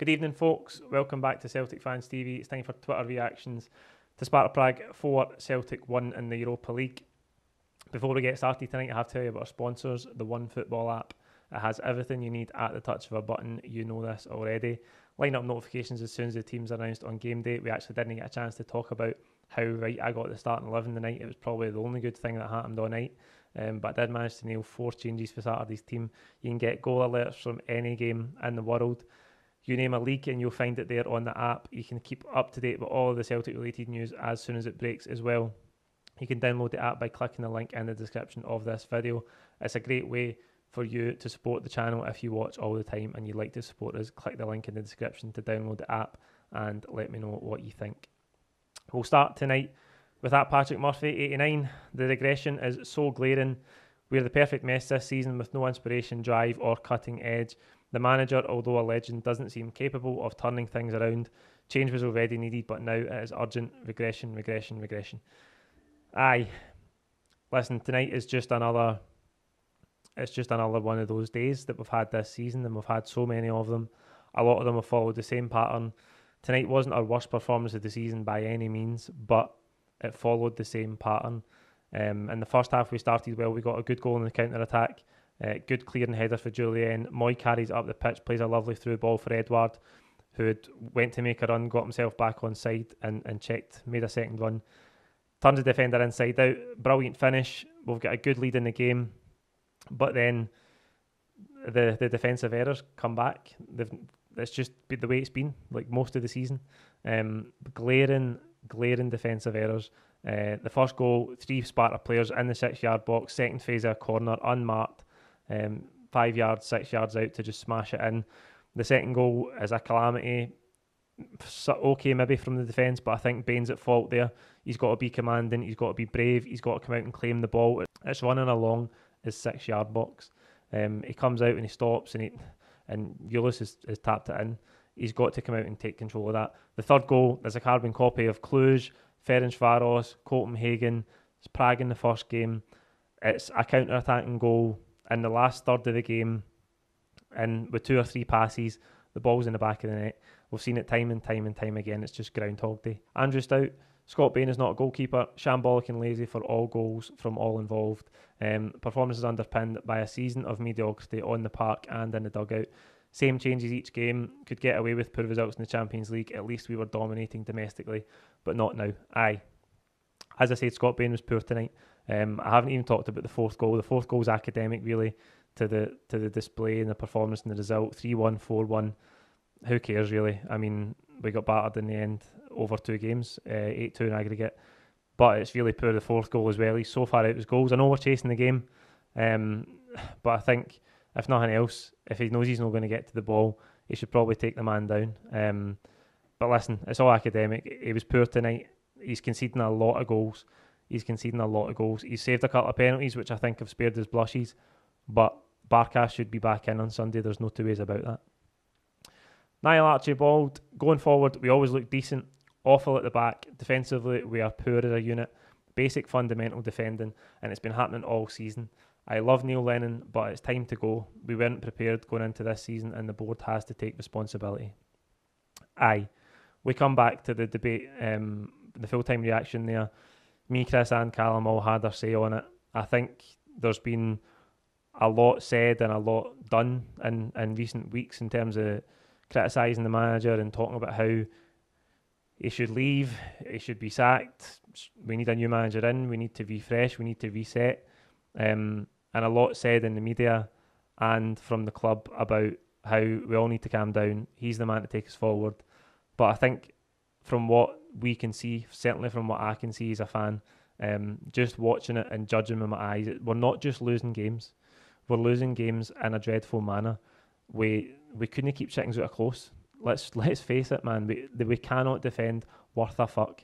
Good evening, folks. Welcome back to Celtic Fans TV. It's time for Twitter reactions to Sparta Prague 4, Celtic 1 in the Europa League. Before we get started tonight, I have to tell you about our sponsors, the One Football app. It has everything you need at the touch of a button. You know this already. Line up notifications as soon as the team's announced on game day. We actually didn't get a chance to talk about how right I got the starting 11 tonight. It was probably the only good thing that happened all night. But I did manage to nail 4 changes for Saturday's team. You can get goal alerts from any game in the world. You name a league and you'll find it there on the app. You can keep up to date with all of the Celtic related news as soon as it breaks as well. You can download the app by clicking the link in the description of this video. It's a great way for you to support the channel if you watch all the time and you'd like to support us. Click the link in the description to download the app and let me know what you think. We'll start tonight with that Patrick Murphy 89. The regression is so glaring. We're the perfect mess this season with no inspiration, drive or cutting edge. The manager, although a legend, doesn't seem capable of turning things around. Change was already needed, but now it is urgent. Regression. Aye. Listen, tonight is just another one of those days that we've had this season, and we've had so many of them. A lot of them have followed the same pattern. Tonight wasn't our worst performance of the season by any means, but it followed the same pattern. In the first half we started well. We got a good goal in the counter-attack. Good clearing header for Julian. Moy carries up the pitch, plays a lovely through ball for Edward, who went to make a run, got himself back on side and checked, made a second run. Turns the defender inside out. Brilliant finish. We've got a good lead in the game. But then the defensive errors come back. It's just the way it's been, like most of the season. Glaring defensive errors. The first goal, 3 Sparta players in the 6-yard box. Second phase of a corner, unmarked. 5 yards, 6 yards out to just smash it in. The second goal is a calamity. Okay, maybe from the defence, but I think Bain's at fault there. He's got to be commanding, he's got to be brave, he's got to come out and claim the ball. It's running along his 6-yard box. He comes out and he stops and Ulis has tapped it in. He's got to come out and take control of that. The third goal is a carbon copy of Cluj, Ferencvaros, Copenhagen. It's Prague in the first game. It's a counter-attacking goal in the last third of the game, and with 2 or 3 passes, the ball's in the back of the net. We've seen it time and time again. It's just Groundhog Day. Andrew Stout, Scott Bain is not a goalkeeper. Shambolic and lazy for all goals from all involved. Performance is underpinned by a season of mediocrity on the park and in the dugout. Same changes each game. Could get away with poor results in the Champions League. At least we were dominating domestically, but not now. Aye. As I said, Scott Bain was poor tonight. I haven't even talked about the fourth goal. The fourth goal is academic, really, to the display and the performance and the result. 3-1, 4-1. Who cares, really? I mean, we got battered in the end over 2 games, 8-2 in aggregate. But it's really poor, the fourth goal as well. He's so far out his goals. I know we're chasing the game, but I think, if nothing else, if he knows he's not going to get to the ball, he should probably take the man down. But listen, it's all academic. He was poor tonight. He's conceding a lot of goals. He's saved a couple of penalties, which I think have spared his blushes. But Barkas should be back in on Sunday. There's no 2 ways about that. Niall Archibald, going forward, we always look decent. Awful at the back. Defensively, we are poor as a unit. Basic fundamental defending, and it's been happening all season. I love Neil Lennon, but it's time to go. We weren't prepared going into this season, and the board has to take responsibility. Aye. We come back to the debate, the full-time reaction there. Me, Chris and Callum all had our say on it. I think there's been a lot said and a lot done in recent weeks in terms of criticising the manager and talking about how he should leave, he should be sacked, we need a new manager in, we need to refresh, we need to reset. And a lot said in the media and from the club about how we all need to calm down. He's the man to take us forward. But I think from what we can see, certainly from what I can see as a fan, just watching it and judging with my eyes, we're not just losing games. We're losing games in a dreadful manner. We couldn't keep chickens out of close. Let's face it, man. We cannot defend worth a fuck.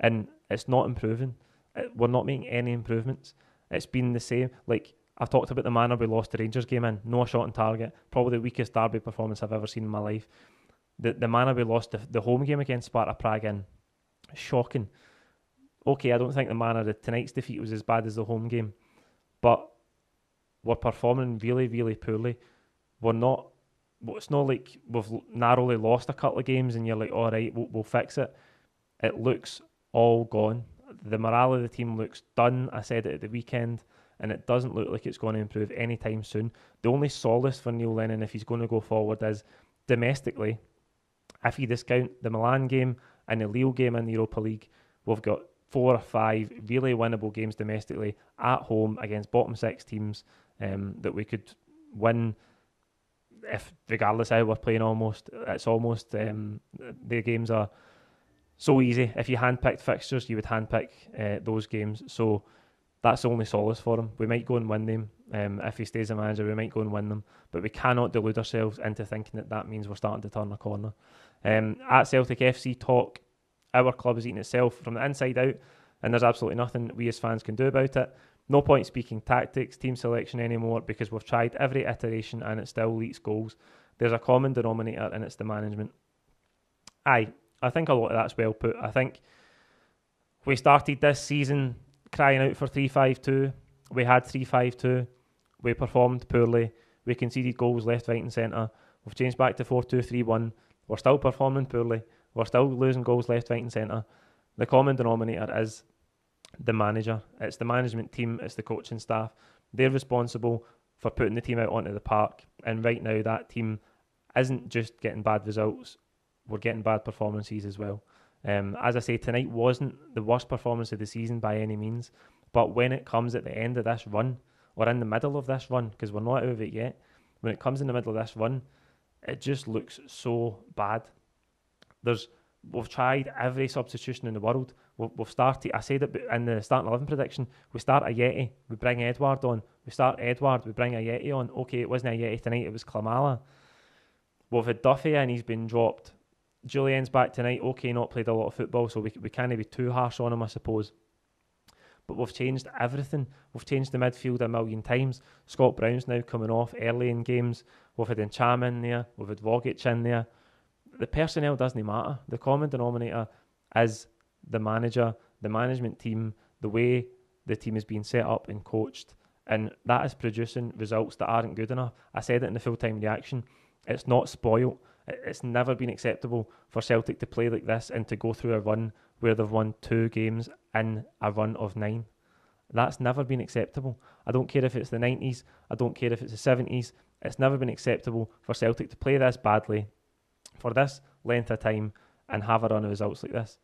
And it's not improving. We're not making any improvements. It's been the same. Like, I've talked about the manner we lost the Rangers game in. No shot on target. Probably the weakest derby performance I've ever seen in my life. The manner we lost the home game against Sparta Prague in. Shocking. Okay, I don't think the manner of tonight's defeat was as bad as the home game. But we're performing really, really poorly. We're not it's not like we've narrowly lost a couple of games and you're like, all right, we'll fix it. It looks all gone. The morale of the team looks done. I said it at the weekend, and it doesn't look like it's going to improve anytime soon. The only solace for Neil Lennon, if he's going to go forward, is domestically. If you discount the Milan game and the Lille game in the Europa League, we've got 4 or 5 really winnable games domestically at home against bottom 6 teams that we could win. If regardless how we're playing, it's almost the games are so easy. If you handpicked fixtures, you would handpick those games. So that's the only solace for him. We might go and win them. If he stays a manager, we might go and win them. But we cannot delude ourselves into thinking that means we're starting to turn a corner. At Celtic FC Talk, our club is eating itself from the inside out, and there's absolutely nothing we as fans can do about it. No point speaking tactics, team selection anymore, because we've tried every iteration and it still leaks goals. There's a common denominator, and it's the management. I think a lot of that's well put. I think we started this season crying out for 3-5-2. We had 3-5-2. We performed poorly. We conceded goals left, right and centre. We've changed back to 4-2-3-1. We're still performing poorly. We're still losing goals left, right and centre. The common denominator is the manager. It's the management team. It's the coaching staff. They're responsible for putting the team out onto the park. And right now that team isn't just getting bad results. We're getting bad performances as well. As I say, tonight wasn't the worst performance of the season by any means. But when it comes at the end of this run, or in the middle of this run, because we're not out of it yet, when it comes in the middle of this run, it just looks so bad. We've tried every substitution in the world. We've started, I said it in the starting 11 prediction, we start Ajeti, we bring Edouard on. We start Edouard, we bring Ajeti on. Okay, it wasn't Ajeti tonight, it was Klamala. We've had Duffy and he's been dropped. Julien's back tonight. Okay, not played a lot of football, so we can't be too harsh on him, I suppose. But we've changed everything. We've changed the midfield a million times. Scott Brown's now coming off early in games. We've had Ncham in there. We've had Vogic in there. The personnel doesn't matter. The common denominator is the manager, the management team, the way the team is being set up and coached. And that is producing results that aren't good enough. I said it in the full-time reaction. It's not spoiled. It's never been acceptable for Celtic to play like this and to go through a run where they've won 2 games in a run of 9. That's never been acceptable. I don't care if it's the 90s. I don't care if it's the 70s. It's never been acceptable for Celtic to play this badly for this length of time and have a run of results like this.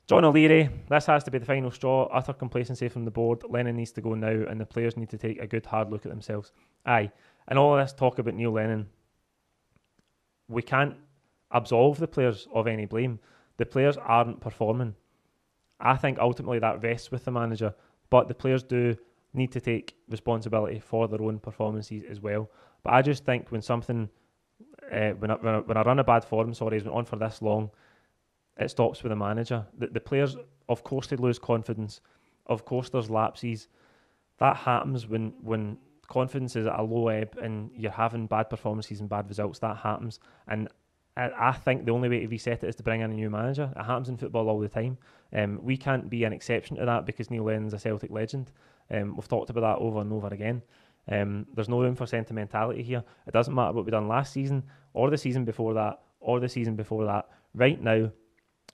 John O'Leary, this has to be the final straw. Utter complacency from the board. Lennon needs to go now and the players need to take a good hard look at themselves. Aye, and all of this talk about Neil Lennon, we can't absolve the players of any blame. The players aren't performing. I think ultimately that rests with the manager, but the players do need to take responsibility for their own performances as well. But I just think when something, when I run a bad form, has went on for this long, it stops with the manager. The players, of course, they lose confidence. Of course, there's lapses. That happens when confidence is at a low ebb and you're having bad performances and bad results. That happens. And I think the only way to reset it is to bring in a new manager. It happens in football all the time. We can't be an exception to that because Neil Lennon's a Celtic legend. We've talked about that over and over again. There's no room for sentimentality here. It doesn't matter what we've done last season or the season before that or the season before that. Right now,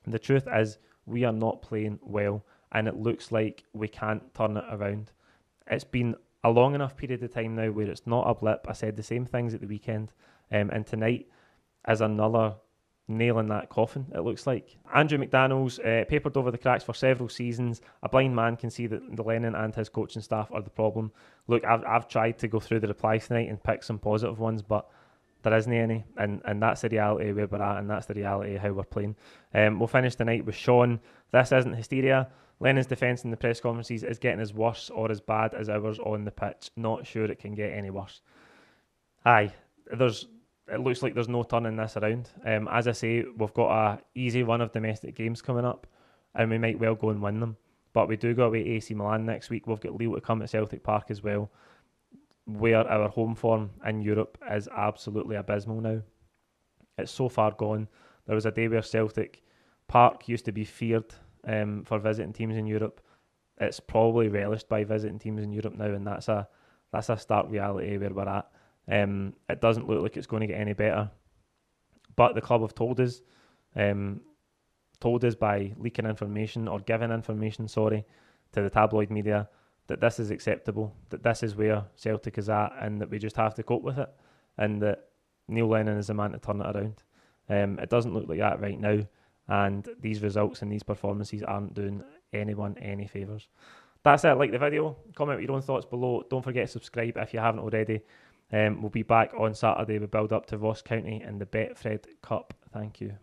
the truth is we are not playing well and it looks like we can't turn it around. It's been a long enough period of time now where it's not a blip. I said the same things at the weekend, and tonight is another nail in that coffin, it looks like. Andrew McDaniel's papered over the cracks for several seasons. A blind man can see that the Lennon and his coaching staff are the problem. Look, I've tried to go through the replies tonight and pick some positive ones, but there isn't any, and that's the reality where we're at, and that's the reality of how we're playing. We'll finish tonight with Sean. This isn't hysteria. Lennon's defence in the press conferences is getting as worse or as bad as ours on the pitch. Not sure it can get any worse. Aye, it looks like there's no turning this around. As I say, we've got a easy run of domestic games coming up, and we might well go and win them. But we do go away to AC Milan next week. We've got Lille to come at Celtic Park as well, where our home form in Europe is absolutely abysmal now. It's so far gone. There was a day where Celtic Park used to be feared for visiting teams in Europe. It's probably relished by visiting teams in Europe now, and that's a stark reality where we're at. It doesn't look like it's going to get any better. But the club have told us by leaking information or giving information, to the tabloid media that this is acceptable, that this is where Celtic is at, and that we just have to cope with it, and that Neil Lennon is the man to turn it around. It doesn't look like that right now, and these results and these performances aren't doing anyone any favours. That's it. Like the video, comment your own thoughts below. Don't forget to subscribe if you haven't already. We'll be back on Saturday with build up to Ross County in the Betfred Cup. Thank you.